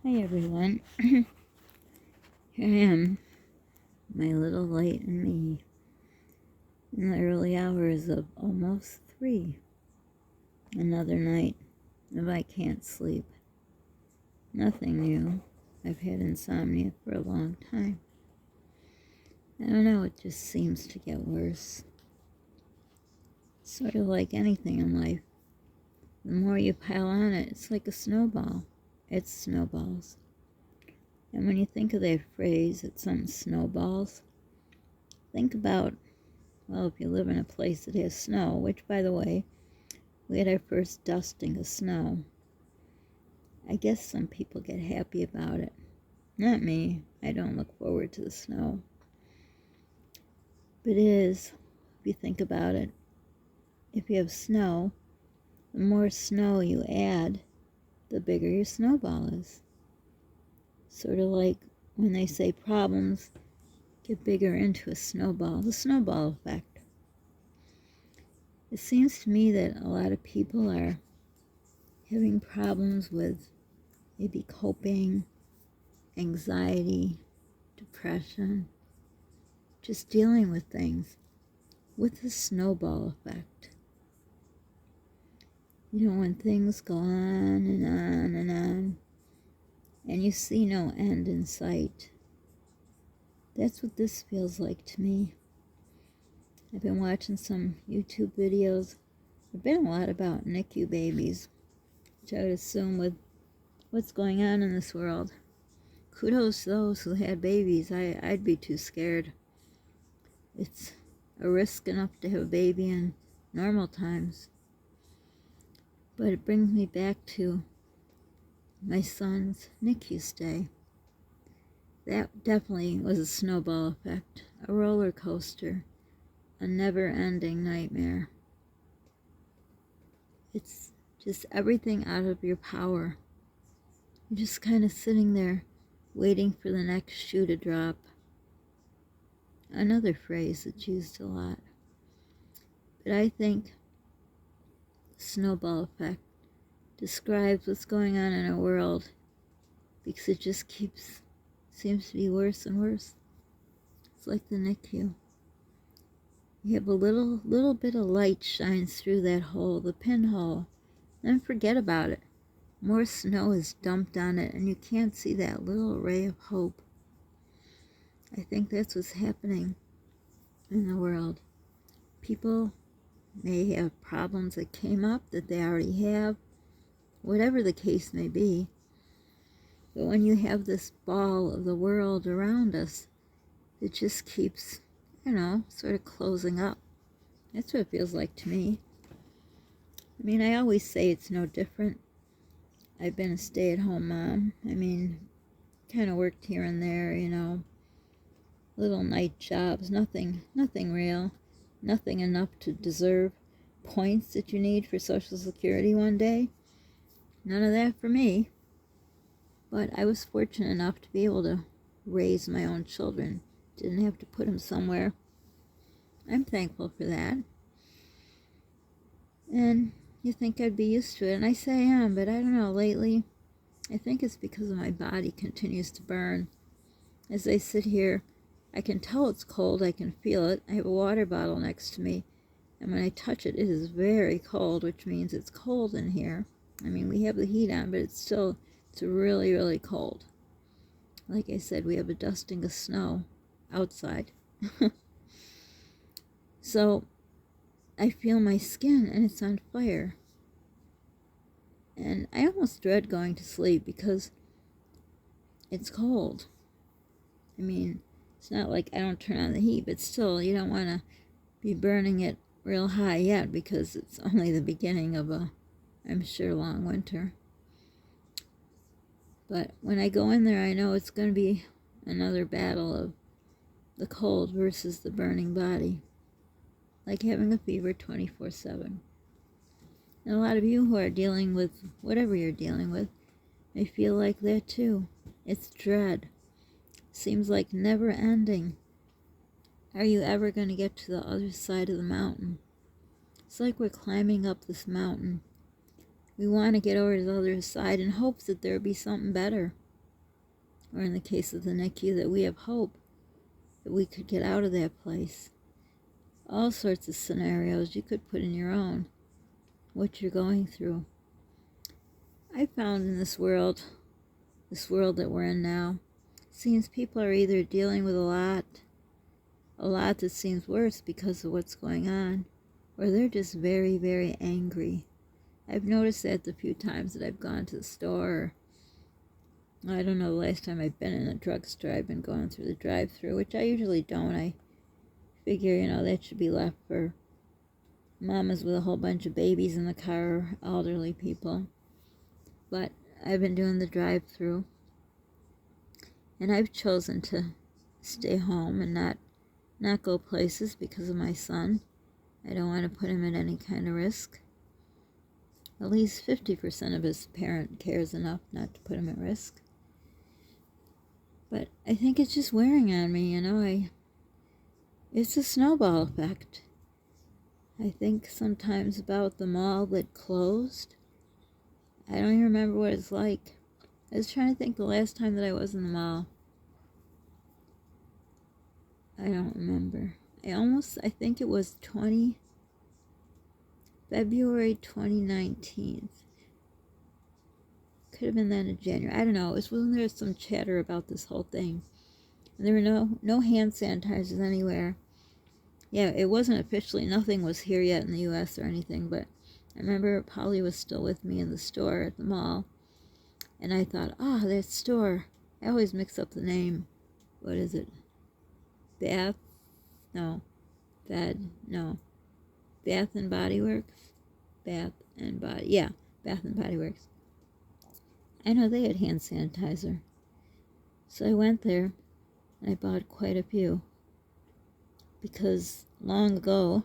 Hi everyone. Here I am, my little light and me, in the early hours of almost 3. Another night of I can't sleep. Nothing new. I've had insomnia for a long time. I don't know, it just seems to get worse. Sort of like anything in life. The more you pile on it, it's like a snowball. It snowballs. And when you think of that phrase, that something snowballs, think about, well, if you live in a place that has snow, which, by the way, we had our first dusting of snow. I guess some people get happy about it. Not me. I don't look forward to the snow. But it is, if you think about it, if you have snow, the more snow you add, the bigger your snowball is. Sort of like when they say problems get bigger into a snowball, the snowball effect. It seems to me that a lot of people are having problems with maybe coping, anxiety, depression, just dealing with things with the snowball effect. You know, when things go on and on and on, and you see no end in sight. That's what this feels like to me. I've been watching some YouTube videos. There've been a lot about NICU babies, which I would assume with what's going on in this world. Kudos to those who had babies. I'd be too scared. It's a risk enough to have a baby in normal times. But it brings me back to my son's NICU stay. That definitely was a snowball effect, a roller coaster, a never-ending nightmare. It's just everything out of your power. You're just kind of sitting there waiting for the next shoe to drop. Another phrase that's used a lot. But I think the snowball effect describes what's going on in our world because it just seems to be worse and worse. It's like the NICU. You have a little bit of light shines through that hole, the pinhole, then forget about it. More snow is dumped on it and you can't see that little ray of hope. I think that's what's happening in the world. People may have problems that came up that they already have, whatever the case may be. But when you have this ball of the world around us, it just keeps, sort of closing up. That's what it feels like to me. I mean, I always say it's no different. I've been a stay-at-home mom. I mean, kind of worked here and there, little night jobs, nothing real, nothing enough to deserve points that you need for Social Security one day. None of that for me. But I was fortunate enough to be able to raise my own children. Didn't have to put them somewhere. I'm thankful for that. And you think I'd be used to it, and I say I am, but I don't know, lately, I think it's because my body continues to burn. As I sit here, I can tell it's cold, I can feel it. I have a water bottle next to me, and when I touch it, it is very cold, which means it's cold in here. I mean, we have the heat on, but it's really, really cold. Like I said, we have a dusting of snow outside. So, I feel my skin, and it's on fire. And I almost dread going to sleep because it's cold. I mean, it's not like I don't turn on the heat, but still, you don't want to be burning it real high yet because it's only the beginning of a, I'm sure, long winter. But when I go in there, I know it's going to be another battle of the cold versus the burning body. Like having a fever 24/7. And a lot of you who are dealing with whatever you're dealing with may feel like that too. It's dread. Seems like never ending. Are you ever going to get to the other side of the mountain? It's like we're climbing up this mountain. We want to get over to the other side in hopes that there'll be something better. or in the case of the NICU, that we have hope that we could get out of that place. All sorts of scenarios you could put in your own, what you're going through. I found in this world that we're in now, seems people are either dealing with a lot that seems worse because of what's going on, or they're just very, very angry. I've noticed that the few times that I've gone to the store. I don't know the last time I've been in a drugstore. I've been going through the drive-thru, which I usually don't. I figure, that should be left for mamas with a whole bunch of babies in the car, or elderly people. But I've been doing the drive-thru, and I've chosen to stay home and not go places because of my son. I don't want to put him at any kind of risk. At least 50% of his parent cares enough not to put him at risk. But I think it's just wearing on me, it's a snowball effect. I think sometimes about the mall that closed. I don't even remember what it's like. I was trying to think the last time that I was in the mall. I don't remember. I think it was February 2019. Could have been that in January. I don't know. It was when there was some chatter about this whole thing. And there were no hand sanitizers anywhere. Yeah, it wasn't officially, nothing was here yet in the U.S. or anything, but I remember Polly was still with me in the store at the mall. And I thought, that store. I always mix up the name. What is it? Bath and Body Works? Bath and Body Works. I know they had hand sanitizer. So I went there, and I bought quite a few. Because long ago,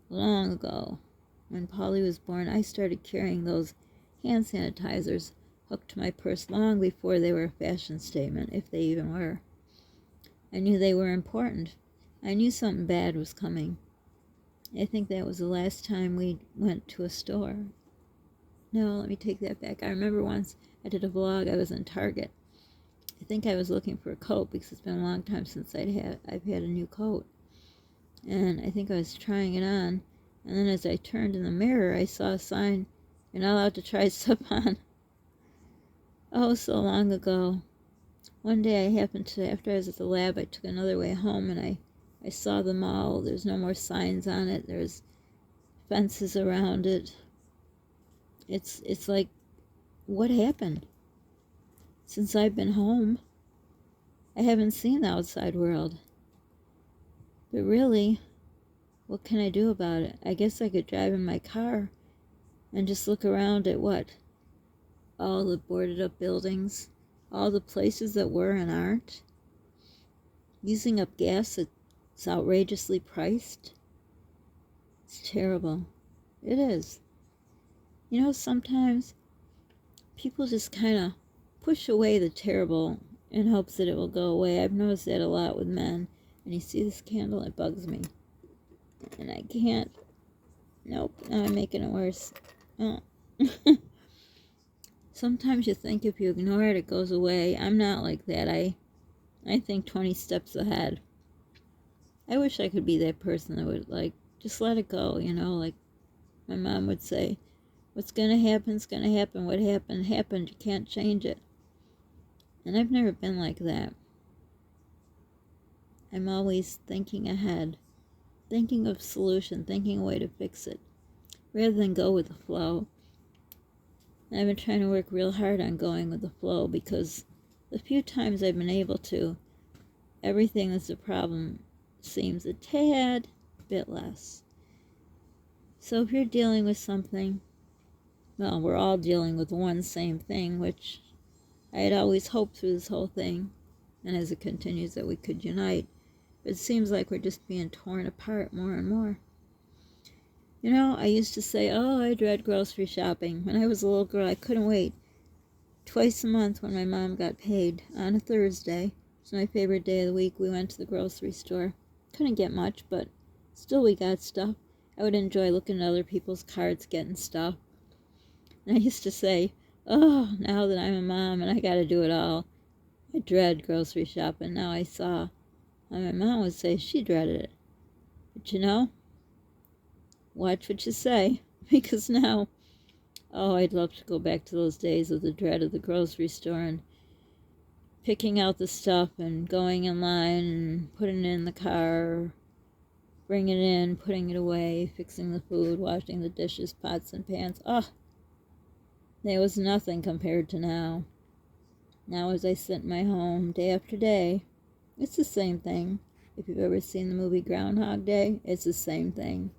when Polly was born, I started carrying those hand sanitizers hooked to my purse long before they were a fashion statement, if they even were. I knew they were important. I knew something bad was coming. I think that was the last time we went to a store. No, let me take that back. I remember once I did a vlog. I was in Target. I think I was looking for a coat because it's been a long time since I've had a new coat. And I think I was trying it on. And then as I turned in the mirror, I saw a sign, "You're not allowed to try stuff on." Oh, so long ago. One day I happened to, after I was at the lab, I took another way home and I saw the mall. There's no more signs on it. There's fences around it. It's like, what happened? Since I've been home, I haven't seen the outside world. But really, what can I do about it? I guess I could drive in my car and just look around at what? All the boarded up buildings, all the places that were and aren't, using up gas that's outrageously priced. It's terrible. It is. Sometimes people just kind of push away the terrible in hopes that it will go away. I've noticed that a lot with men. And you see this candle, it bugs me. And I can't. Nope, now I'm making it worse. Oh. Sometimes you think if you ignore it, it goes away. I'm not like that. I think 20 steps ahead. I wish I could be that person that would, just let it go, like my mom would say, what's going to happen's going to happen. What happened, happened. You can't change it. And I've never been like that. I'm always thinking ahead, thinking of solution, thinking a way to fix it, rather than go with the flow. And I've been trying to work real hard on going with the flow because the few times I've been able to, everything that's a problem seems a tad bit less. So if you're dealing with something, well, we're all dealing with one same thing, which I had always hoped through this whole thing, and as it continues that we could unite. But it seems like we're just being torn apart more and more. I used to say, I dread grocery shopping. When I was a little girl, I couldn't wait. Twice a month when my mom got paid, on a Thursday, it's my favorite day of the week, we went to the grocery store. Couldn't get much, but still we got stuff. I would enjoy looking at other people's cards getting stuff. And I used to say, now that I'm a mom and I got to do it all, I dread grocery shopping. Now I saw how my mom would say she dreaded it. But you know, watch what you say. Because now, oh, I'd love to go back to those days of the dread of the grocery store and picking out the stuff and going in line and putting it in the car, bringing it in, putting it away, fixing the food, washing the dishes, pots and pans. Oh, there was nothing compared to now. Now as I sit in my home day after day, it's the same thing. If you've ever seen the movie Groundhog Day, it's the same thing.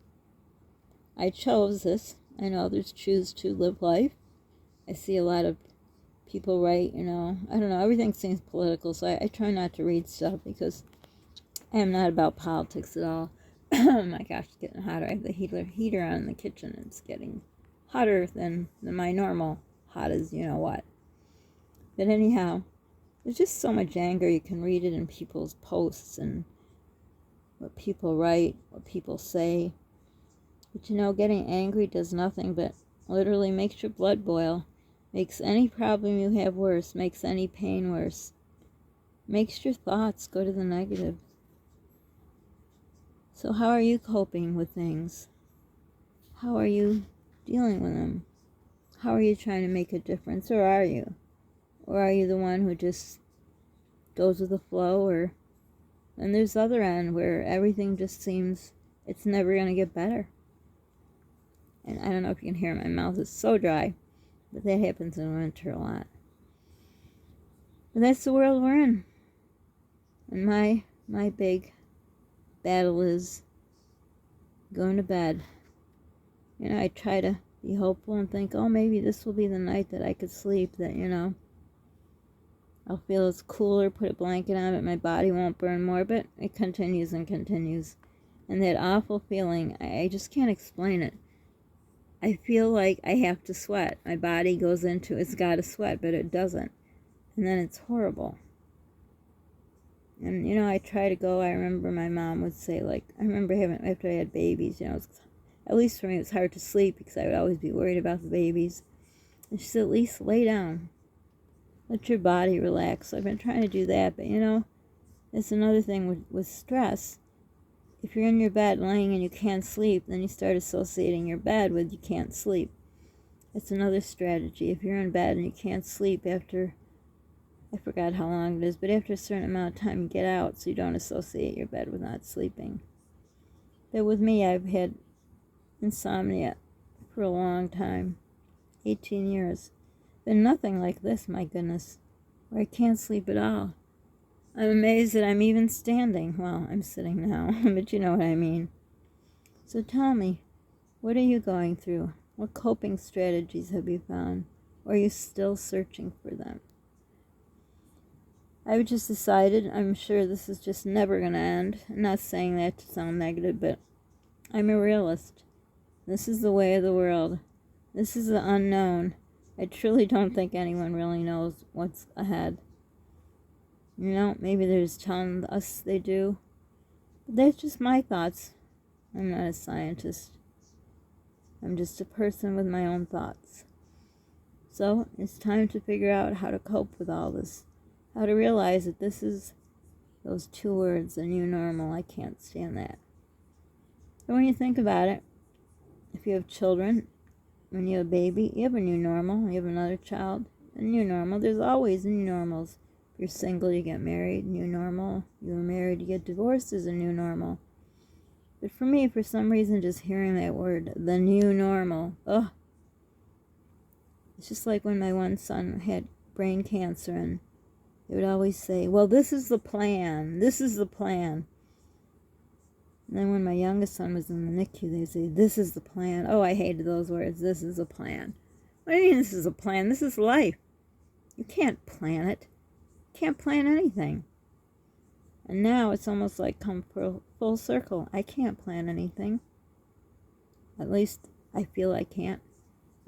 I chose this. I know others choose to live life. I see a lot of people write, I don't know, everything seems political, so I try not to read stuff because I am not about politics at all. Oh my gosh, it's getting hotter. I have the heater on in the kitchen. It's getting hotter than my normal hot as you know what. But anyhow, there's just so much anger. You can read it in people's posts and what people write, what people say. But getting angry does nothing but literally makes your blood boil. Makes any problem you have worse. Makes any pain worse. Makes your thoughts go to the negative. So how are you coping with things? How are you dealing with them? How are you trying to make a difference? Or are you? Or are you the one who just goes with the flow? And there's the other end where everything just seems it's never going to get better. And I don't know if you can hear my mouth is so dry, but that happens in winter a lot. But that's the world we're in. And my big battle is going to bed. I try to be hopeful and think, oh, maybe this will be the night that I could sleep, that, I'll feel it's cooler, put a blanket on it, my body won't burn more, but it continues and continues. And that awful feeling, I just can't explain it. I feel like I have to sweat. My body goes into, it's got to sweat, but it doesn't. And then it's horrible. And, I try to go, I remember my mom would say, I remember after I had babies, at least for me, it was hard to sleep because I would always be worried about the babies. And she said, at least lay down. Let your body relax. So I've been trying to do that, but, it's another thing with stress. If you're in your bed laying and you can't sleep, then you start associating your bed with you can't sleep. It's another strategy. If you're in bed and you can't sleep after, I forgot how long it is, but after a certain amount of time, you get out so you don't associate your bed with not sleeping. But with me, I've had insomnia for a long time, 18 years. But nothing like this, my goodness, where I can't sleep at all. I'm amazed that I'm even standing. Well, I'm sitting now, but you know what I mean. So tell me, what are you going through? What coping strategies have you found? Or are you still searching for them? I've just decided, I'm sure this is just never going to end. I'm not saying that to sound negative, but I'm a realist. This is the way of the world. This is the unknown. I truly don't think anyone really knows what's ahead. Maybe they're just telling us they do. But that's just my thoughts. I'm not a scientist. I'm just a person with my own thoughts. So it's time to figure out how to cope with all this. How to realize that this is those two words, the new normal. I can't stand that. But when you think about it, if you have children, when you have a baby, you have a new normal. You have another child, a new normal. There's always new normals. If you're single, you get married, new normal. You're married, you get divorced, is a new normal. But for me, for some reason, just hearing that word, the new normal, ugh. It's just like when my one son had brain cancer, and they would always say, well, this is the plan. This is the plan. And then when my youngest son was in the NICU, they'd say, this is the plan. Oh, I hated those words. This is the plan. What do you mean this is a plan? This is life. You can't plan it. You can't plan anything. And now it's almost like come full circle. I can't plan anything. At least I feel I can't.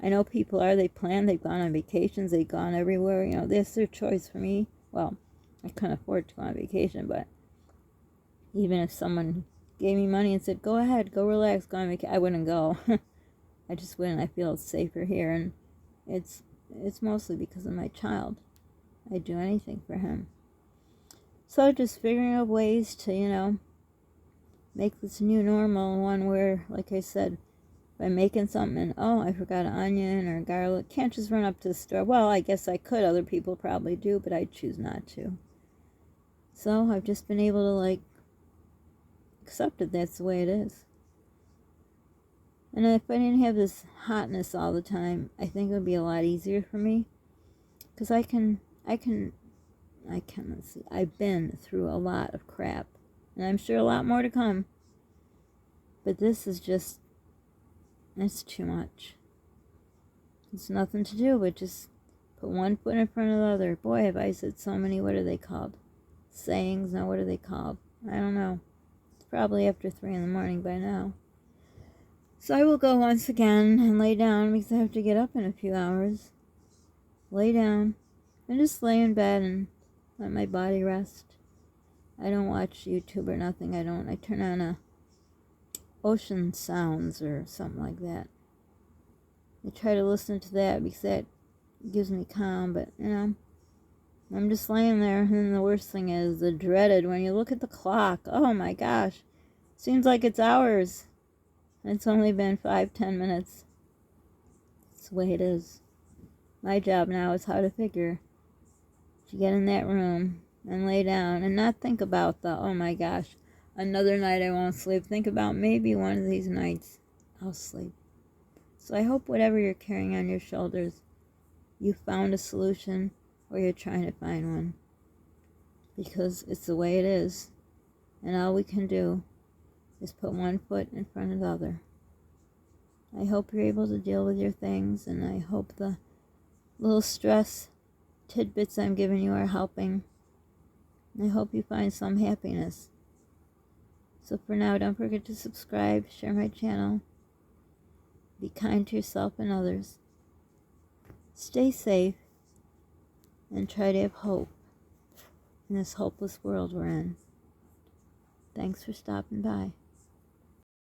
I know people they plan, they've gone on vacations, they've gone everywhere. That's their choice. For me, well, I couldn't afford to go on vacation, but even if someone gave me money and said, go ahead, go relax, go on vacation, I wouldn't go. I just wouldn't. I feel it's safer here, and it's mostly because of my child. I'd do anything for him. So just figuring out ways to, make this new normal one where, like I said, if I'm making something and, oh, I forgot an onion or garlic, can't just run up to the store. Well, I guess I could. Other people probably do, but I choose not to. So I've just been able to, like, accept it. That's the way it is. And if I didn't have this hotness all the time, I think it would be a lot easier for me. Because let's see, I've been through a lot of crap. And I'm sure a lot more to come. But this is just, it's too much. It's nothing to do but just put one foot in front of the other. Boy, have I said so many, what are they called? Sayings? No, what are they called? I don't know. It's probably after 3 in the morning by now. So I will go once again and lay down because I have to get up in a few hours. Lay down and just lay in bed and let my body rest. I don't watch YouTube or nothing. I turn on ocean sounds or something like that. I try to listen to that because that gives me calm, but I'm just laying there, and the worst thing is the dreaded when you look at the clock. Oh my gosh, seems like it's hours. It's only been 5-10 minutes. It's the way it is. My job now is how to figure to get in that room and lay down and not think about oh my gosh, another night I won't sleep. Think about maybe one of these nights I'll sleep. So I hope whatever you're carrying on your shoulders, you found a solution or you're trying to find one. Because it's the way it is. And all we can do is put one foot in front of the other. I hope you're able to deal with your things, and I hope the little stress tidbits I'm giving you are helping. I hope you find some happiness. So for now, don't forget to subscribe, share my channel. Be kind to yourself and others. Stay safe and try to have hope in this hopeless world we're in. Thanks for stopping by.